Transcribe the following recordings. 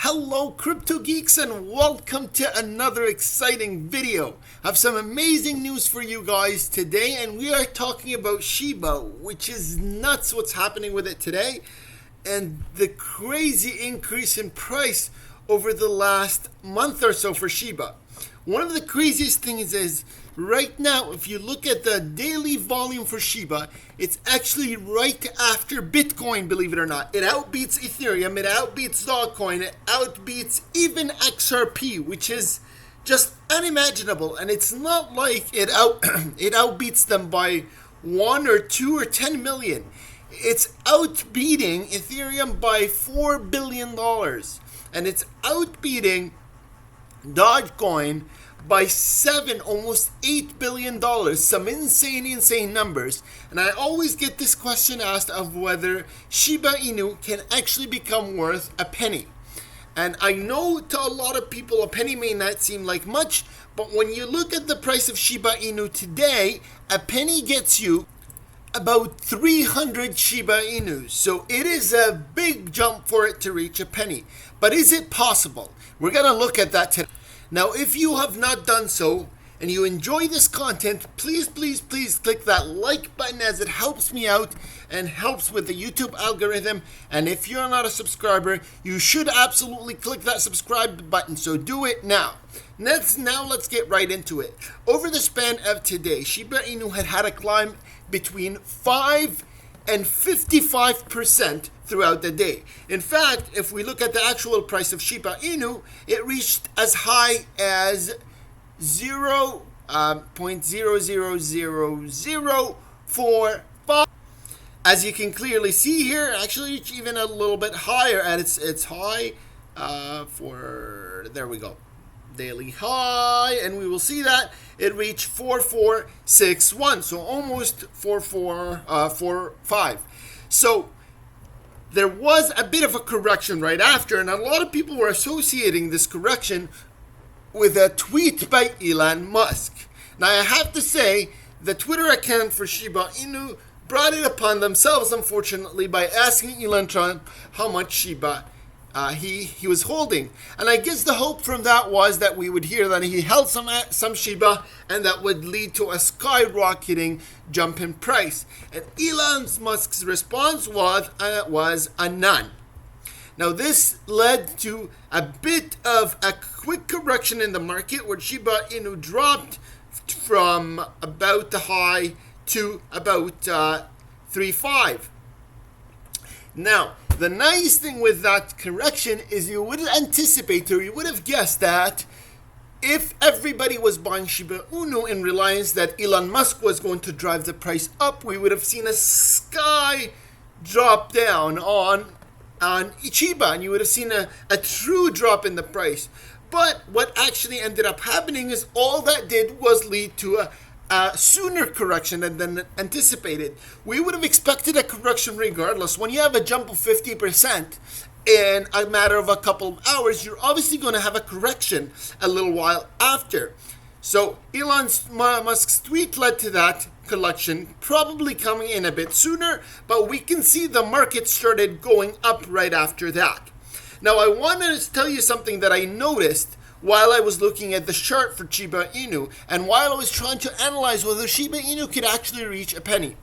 Hello crypto geeks and welcome to another exciting video. I have some amazing news for you guys today, and we are talking about SHIBA, which is nuts what's happening with it today and the crazy increase in price over the last month or so for SHIBA. One of the craziest things is right now, if you look at the daily volume for SHIBA, it's actually right after Bitcoin, believe it or not. It outbeats Ethereum, it outbeats DOGECOIN, it outbeats even XRP, which is just unimaginable. And it's not like it outbeats them by 1 or 2 or 10 million. It's outbeating Ethereum by $4 billion. And it's outbeating DOGECOIN by almost $8 billion, some insane numbers. And I always get this question asked of whether Shiba Inu can actually become worth a penny. And I know to a lot of people a penny may not seem like much, but when you look at the price of Shiba Inu today, a penny gets you about 300 Shiba Inus. So it is a big jump for it to reach a penny. But is it possible? We're going to look at that today. Now, if you have not done so and you enjoy this content, please click that like button, as it helps me out and helps with the YouTube algorithm. And if you're not a subscriber, you should absolutely click that subscribe button. So do it now. Let's get right into it. Over the span of today, Shiba Inu had a climb between 5 and 55% throughout the day. In fact, if we look at the actual price of Shiba Inu, it reached as high as 0.0000045. As you can clearly see here, actually it's even a little bit higher at its high there we go, daily high, and we will see that it reached 4461, so almost 4445. So there was a bit of a correction right after, and a lot of people were associating this correction with a tweet by Elon Musk. Now I have to say, the Twitter account for Shiba Inu brought it upon themselves, unfortunately, by asking Elon Trump how much Shiba he was holding. And I guess the hope from that was that we would hear that he held some Shiba, and that would lead to a skyrocketing jump in price. And Elon Musk's response was a none. Now this led to a bit of a quick correction in the market, where Shiba Inu dropped from about the high to about 3.5. Now, the nice thing with that correction is you would anticipate, or you would have guessed, that if everybody was buying Shiba Inu in reliance that Elon Musk was going to drive the price up, we would have seen a sky drop down on Shiba, and you would have seen a true drop in the price. But what actually ended up happening is all that did was lead to a sooner correction than anticipated. We would have expected a correction regardless. When you have a jump of 50% in a matter of a couple of hours, you're obviously going to have a correction a little while after. So Elon Musk's tweet led to that correction probably coming in a bit sooner, but we can see the market started going up right after that. Now I want to tell you something that I noticed while I was looking at the chart for Shiba Inu, and while I was trying to analyze whether Shiba Inu could actually reach a penny.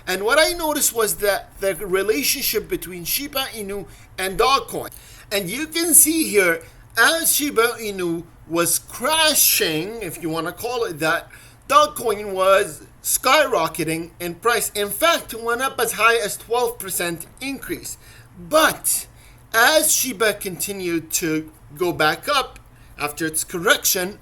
And what I noticed was that the relationship between Shiba Inu and DOGECOIN. And you can see here, as Shiba Inu was crashing, if you want to call it that, DOGECOIN was skyrocketing in price. In fact, it went up as high as 12% increase. But as Shiba continued to go back up after its correction,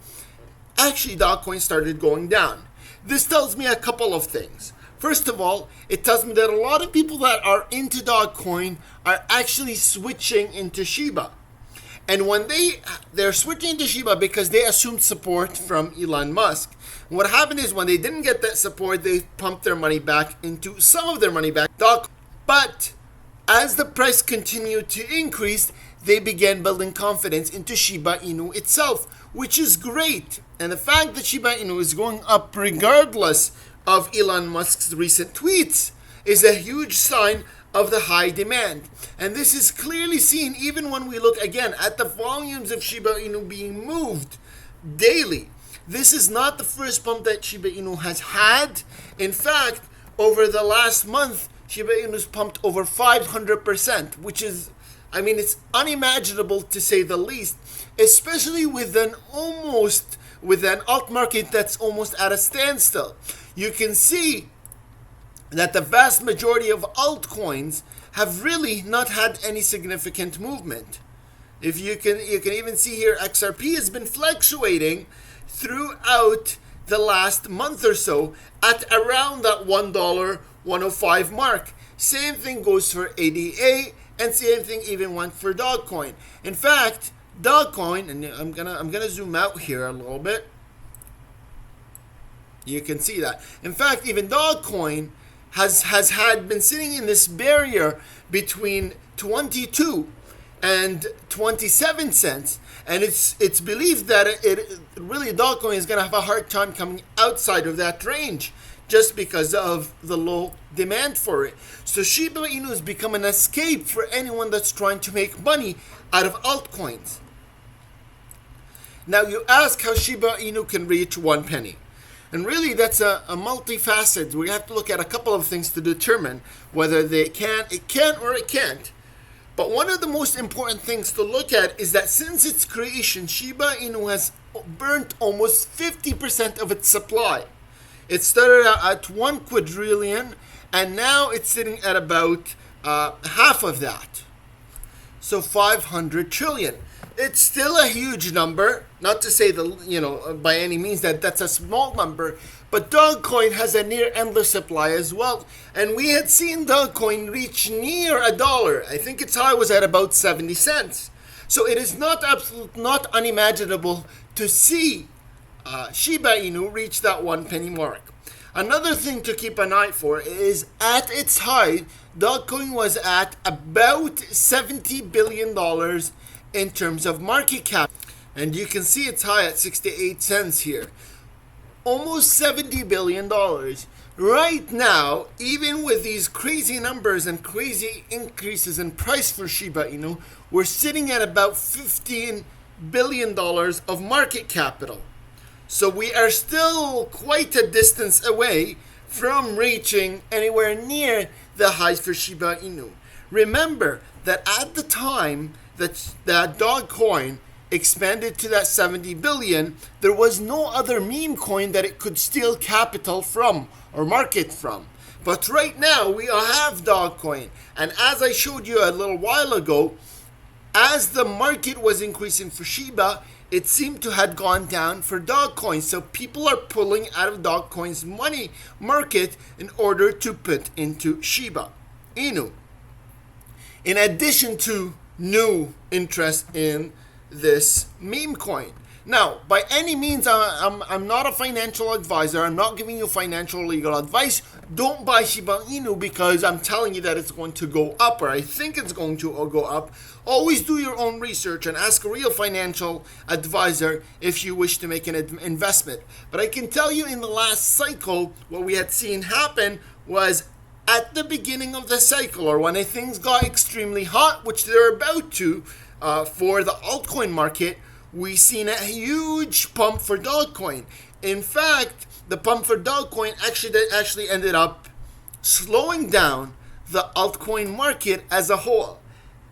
actually DOGECOIN started going down. This tells me a couple of things. First of all, it tells me that a lot of people that are into DOGECOIN are actually switching into SHIBA. And when they're switching into SHIBA because they assumed support from Elon Musk. What happened is, when they didn't get that support, they pumped their money back into some of their money back DOGECOIN. But as the price continued to increase, they began building confidence into Shiba Inu itself, which is great. And the fact that Shiba Inu is going up regardless of Elon Musk's recent tweets is a huge sign of the high demand. And this is clearly seen even when we look again at the volumes of Shiba Inu being moved daily. This is not the first pump that Shiba Inu has had. In fact, over the last month, Shiba Inu's pumped over 500%, which is, it's unimaginable to say the least, especially with an alt market that's almost at a standstill. You can see that the vast majority of altcoins have really not had any significant movement. If you can even see here, XRP has been fluctuating throughout the last month or so at around that $1, 105 mark. Same thing goes for ADA, and same thing even went for Dogecoin. In fact, Dogecoin, and I'm gonna zoom out here a little bit. You can see that. In fact, even Dogecoin has been sitting in this barrier between 22 and 27 cents, and it's believed that it really Dogecoin is going to have a hard time coming outside of that range just because of the low demand for it. So Shiba Inu has become an escape for anyone that's trying to make money out of altcoins. Now you ask how Shiba Inu can reach 1 penny. And really, that's a multifaceted. We have to look at a couple of things to determine whether it can or it can't. But one of the most important things to look at is that since its creation, Shiba Inu has burnt almost 50% of its supply. It started out at 1 quadrillion, and now it's sitting at about half of that. So 500 trillion. It's still a huge number, not to say by any means that's a small number, but Dogecoin has a near endless supply as well. And we had seen Dogecoin reach near $1. I think its high was at about 70 cents. So it is not unimaginable to see Shiba Inu reach that 1 penny mark. Another thing to keep an eye for is at its height, Dogecoin was at about $70 billion in terms of market cap. And you can see it's high at 68 cents here. Almost $70 billion. Right now, even with these crazy numbers and crazy increases in price for Shiba Inu, we're sitting at about $15 billion of market capital. So we are still quite a distance away from reaching anywhere near the highs for Shiba Inu. Remember that at the time that Dogecoin expanded to that 70 billion, there was no other meme coin that it could steal capital from or market from. But right now we have Dogecoin, and as I showed you a little while ago, as the market was increasing for Shiba, it seemed to have gone down for Dogecoin. So people are pulling out of Dogecoin's money market in order to put into Shiba Inu. In addition to new interest in this meme coin. Now, by any means, I'm not a financial advisor. I'm not giving you financial legal advice. Don't buy Shiba Inu because I'm telling you that it's going to go up, or I think it's going to go up. Always do your own research and ask a real financial advisor if you wish to make an investment. But I can tell you in the last cycle, what we had seen happen was at the beginning of the cycle, or when things got extremely hot, which they're about to for the altcoin market, we seen a huge pump for Dogecoin. In fact, the pump for Dogecoin actually ended up slowing down the altcoin market as a whole,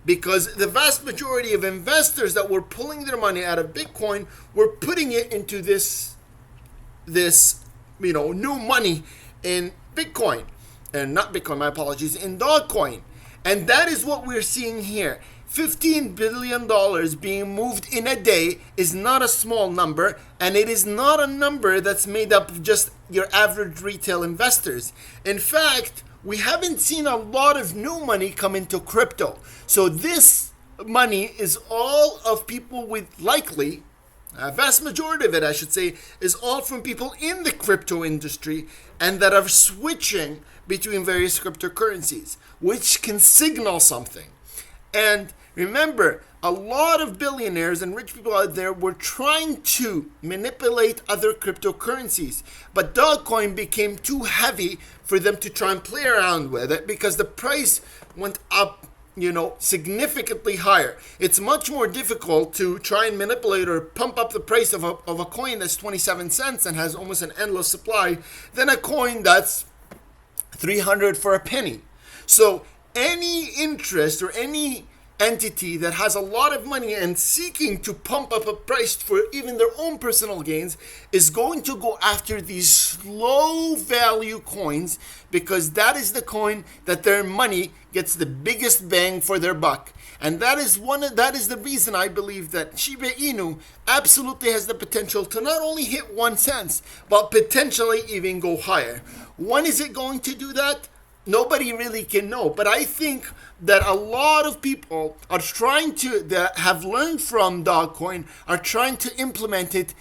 because the vast majority of investors that were pulling their money out of Bitcoin were putting it into this new money in Bitcoin. And not Bitcoin, my apologies, in Dogecoin. And that is what we're seeing here. $15 billion being moved in a day is not a small number, and it is not a number that's made up of just your average retail investors. In fact, we haven't seen a lot of new money come into crypto. So this money is all of people with likely, a vast majority of it, I should say, is all from people in the crypto industry and that are switching between various cryptocurrencies, which can signal something. And remember, a lot of billionaires and rich people out there were trying to manipulate other cryptocurrencies. But Dogecoin became too heavy for them to try and play around with it because the price went up, significantly higher. It's much more difficult to try and manipulate or pump up the price of a coin that's 27 cents and has almost an endless supply than a coin that's 300 for a penny. So any interest or any entity that has a lot of money and seeking to pump up a price for even their own personal gains is going to go after these low value coins, because that is the coin that their money gets the biggest bang for their buck. And that is the reason I believe that Shiba Inu absolutely has the potential to not only hit 1 cent, but potentially even go higher. When is it going to do that? Nobody really can know, but I think that a lot of people are trying to, that have learned from Dogecoin, are trying to implement it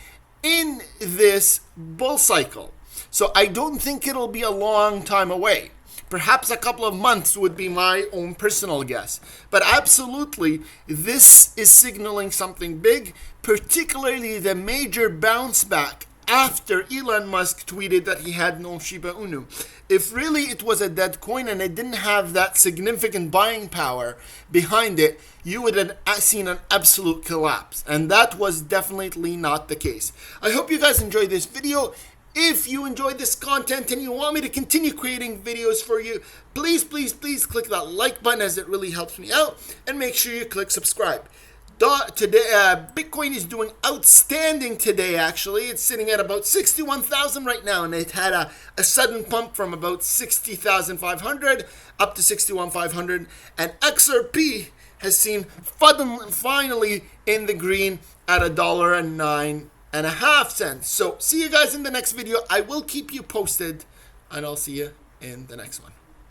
in this bull cycle. So I don't think it'll be a long time away. Perhaps a couple of months would be my own personal guess. But absolutely, this is signaling something big, particularly the major bounce back after Elon Musk tweeted that he had no Shiba Inu. If really it was a dead coin and it didn't have that significant buying power behind it, you would have seen an absolute collapse. And that was definitely not the case. I hope you guys enjoyed this video. If you enjoyed this content and you want me to continue creating videos for you, please click that like button, as it really helps me out. And make sure you click subscribe. Today, Bitcoin is doing outstanding today, actually. It's sitting at about 61,000 right now, and it had a sudden pump from about 60,500 up to 61,500. And XRP has seen finally in the green at $1.09.5. So see you guys in the next video. I will keep you posted, and I'll see you in the next one.